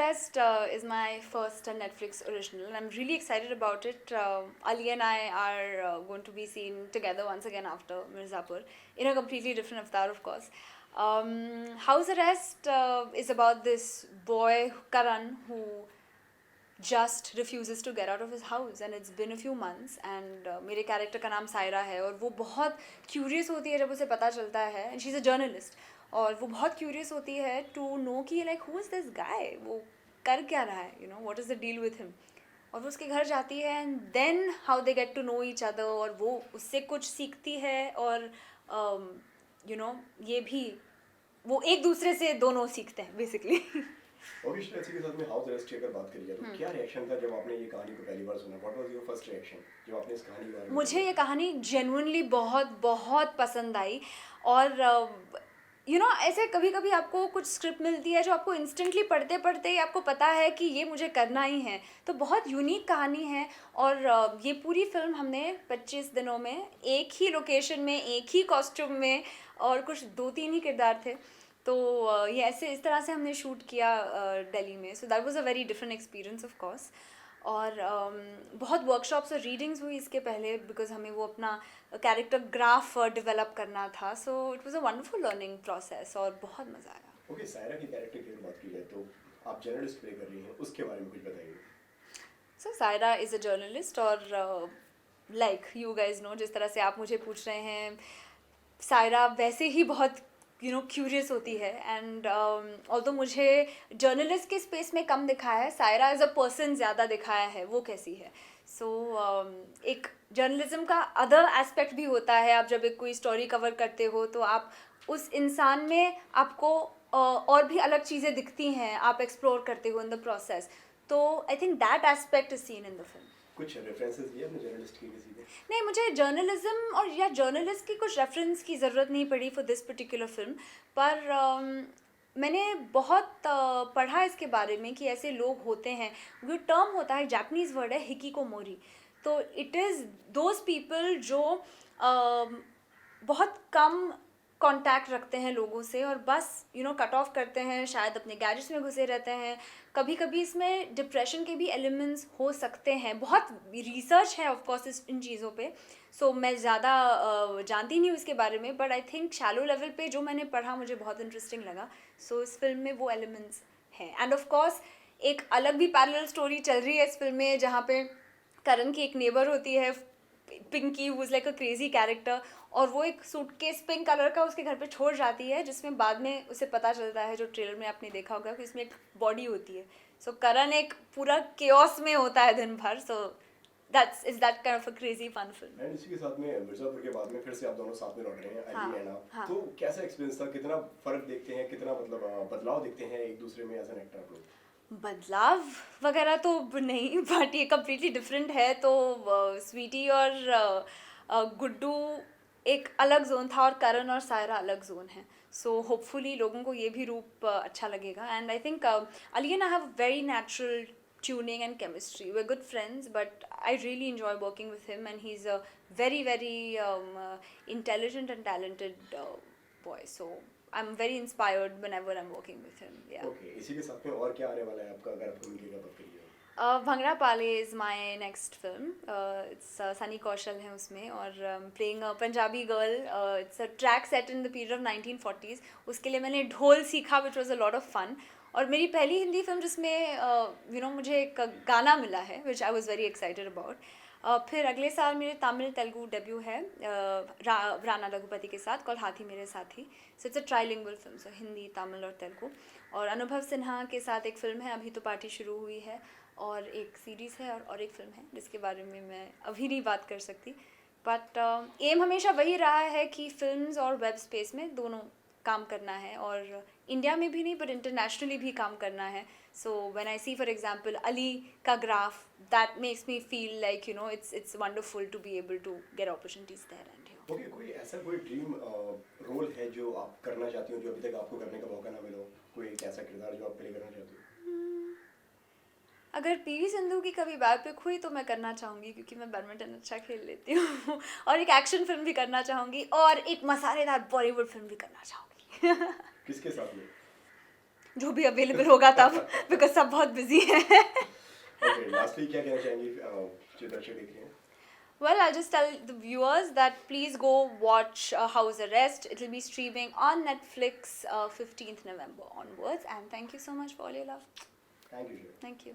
Arrest is my first Netflix original, and I'm really excited about it. Ali and I are going to be seen together once again after Mirzapur, in a completely different avatar, of course. House Arrest is about this boy, Karan, who just refuses to get out of his house, and it's been a few months. And मेरे character का नाम सायरा है, और वो बहुत curious होती है जब उसे पता चलता है, and she is a journalist, और वो बहुत क्यूरियस होती है टू नो कि like who is this guy, वो कर क्या रहा है, you know what is the deal with him. और वो उसके घर जाती है, and then how they get to know each other, और वो उससे कुछ सीखती है, और यू नो ये भी वो एक दूसरे से दोनों सीखते हैं बेसिकली. ऑब्वियसली इसी के साथ में हाउस अरेस्ट की अगर बात करी जाए तो क्या रिएक्शन था जब आपने ये कहानी को पहली बार सुना? What was your first reaction जब आपने इस कहानी के बारे में मुझे ये कहानी जेन्युइनली बहुत बहुत पसंद आई. और यू नो ऐसे कभी कभी आपको कुछ स्क्रिप्ट मिलती है जो आपको इंस्टेंटली पढ़ते पढ़ते ही आपको पता है कि ये मुझे करना ही है, तो बहुत यूनिक कहानी है. और ये पूरी फिल्म हमने 25 दिनों में एक ही लोकेशन में, एक ही कॉस्ट्यूम में, और कुछ 2-3 ही किरदार थे, तो ये ऐसे इस तरह से हमने शूट किया दिल्ली में. So that was a very different experience of course. और बहुत वर्कशॉप्स और रीडिंग्स हुई इसके पहले, बिकॉज हमें वो अपना कैरेक्टर ग्राफ डेवलप करना था. So it was a wonderful learning process, और बहुत मज़ा आया. ओके, सायरा की कैरेक्टर की अगर बात की जाए तो आप जर्नलिस्ट प्ले कर रही हैं, उसके बारे में कुछ बताइए. सो सायरा इज़ अ जर्नलिस्ट, और लाइक यू गाइज नो, जिस तरह से आप मुझे पूछ रहे हैं, सायरा वैसे ही बहुत क्यूरियस होती है. एंड ऑल्दो मुझे जर्नलिस्ट के स्पेस में कम दिखाया है, सायरा एज अ पर्सन ज़्यादा दिखाया है वो कैसी है. सो एक जर्नलिज्म का अदर एस्पेक्ट भी होता है. आप जब एक कोई स्टोरी कवर करते हो तो आप उस इंसान में आपको और भी अलग चीज़ें दिखती हैं, आप एक्सप्लोर करते हो इन द प्रोसेस. तो I think that aspect is seen in the film. कुछ रेफरेंसेस दिए आपने जर्नलिस्ट के किसी को? नहीं, मुझे जर्नलिज्म और या जर्नलिस्ट की कुछ रेफरेंस की ज़रूरत नहीं पड़ी फॉर दिस पर्टिकुलर फिल्म. पर मैंने बहुत पढ़ा इसके बारे में कि ऐसे लोग होते हैं. वो टर्म होता है, जापानीज़ वर्ड है हिकिकोमोरी. तो इट इज़ दोज पीपल जो बहुत कम कांटेक्ट रखते हैं लोगों से, और बस कट ऑफ करते हैं, शायद अपने गैजेट्स में घुसे रहते हैं. कभी कभी इसमें डिप्रेशन के भी एलिमेंट्स हो सकते हैं. बहुत रिसर्च है ऑफ कोर्स इन चीज़ों पे, सो मैं ज़्यादा जानती नहीं हूँ इसके बारे में, but I think shallow level पे जो मैंने पढ़ा मुझे बहुत इंटरेस्टिंग लगा. सो इस फिल्म में वो एलिमेंट्स हैं. एंड ऑफ कोर्स एक अलग भी पैरेलल स्टोरी चल रही है इस फिल्म में, जहाँ पे करण की एक नेबर होती है Pinky, who is like a crazy character, और वो एक सूटकेस पिंक कलर का उसके घर पे छोड़ जाती है, जिसमें बाद में उसे पता चलता है, जो ट्रेलर में आपने देखा होगा, कि इसमें एक बॉडी होती है. सो करण एक पूरा केओस में होता है दिन भर. So that kind of a crazy fun film. And इसी के साथ में मिर्जापुर के बाद में फिर से आप दोनों साथ में लौट रहे हैं, हाँ, अली एंड आप. हाँ. तो कैसा एक्सपीरियंस था? कितना फर्क देखते हैं, कितना मतलब बदलाव देखते हैं एक दूसरे में एज एन एक्टर आप लोग? बदलाव वगैरह तो नहीं, बट ये कम्प्लीटली डिफरेंट है. तो स्वीटी और गुड्डू एक अलग जोन था, और करण और सायरा अलग जोन है. सो होपफुली लोगों को ये भी रूप अच्छा लगेगा. And I think Ali and I have very natural tuning and chemistry. We're good friends, but I really enjoy working with him, and he's a very very intelligent and talented boy. So I'm very inspired whenever I'm working with him. Yeah. Okay, इसी के साथ में और क्या आने वाला है आपका, अगर आपको मिलेगा बात करिए? Bhangra Pale is my next film. It's Sunny Kaushal है उसमें, और playing a Punjabi girl. It's a track set in the period of 1940s. उसके लिए मैंने ढोल सीखा, which was a lot of fun. और मेरी पहली हिंदी फिल्म जिसमें मुझे एक गाना मिला है, which I was very excited about. फिर अगले साल मेरे तमिल तेलुगु डेब्यू है राणा रघुपति के साथ, call Haathi Mere Saathi. So it's a trilingual film, so Hindi, Tamil और तेलुगु. और अनुभव सिन्हा के साथ एक फ़िल्म है, अभी तो पार्टी शुरू हुई है, और एक सीरीज़ है, और एक फ़िल्म है जिसके बारे में मैं अभी नहीं बात कर सकती. बट एम हमेशा वही रहा है कि फिल्म्स और वेब स्पेस में दोनों काम करना है, और इंडिया में भी नहीं बट इंटरनेशनली भी काम करना है. So when I see for example Ali का graph, that makes me feel like it's wonderful to be able to get opportunities there. And okay, कोई ऐसा कोई ड्रीम रोल है जो आप करना चाहती हो, जो अभी तक आपको करने का मौका ना मिला हो? कोई एक ऐसा किरदार जो आप प्ले करना चाहती हो? अगर पीवी सिंधु की कभी बायोपिक हुई तो मैं करना चाहूँगी, क्योंकि मैं बैडमिंटन अच्छा खेल लेती हूँ. और एक एक्शन फिल्म भी करना चाहूँगी, और एक मसालेदार बॉलीवुड फिल्म भी करना चाहूँगी. किसके साथ में? जो भी अवेलेबल होगा तब, बिकॉज सब बहुत बिजी हैं. ओके, लास्टली क्या कहना चाहेंगे जो दर्शक देख रहे हैं? Well, I'll just tell the viewers that please go watch House Arrest. It will be streaming on Netflix 15th November onwards. And thank you so much for all your love. Thank you. Thank you.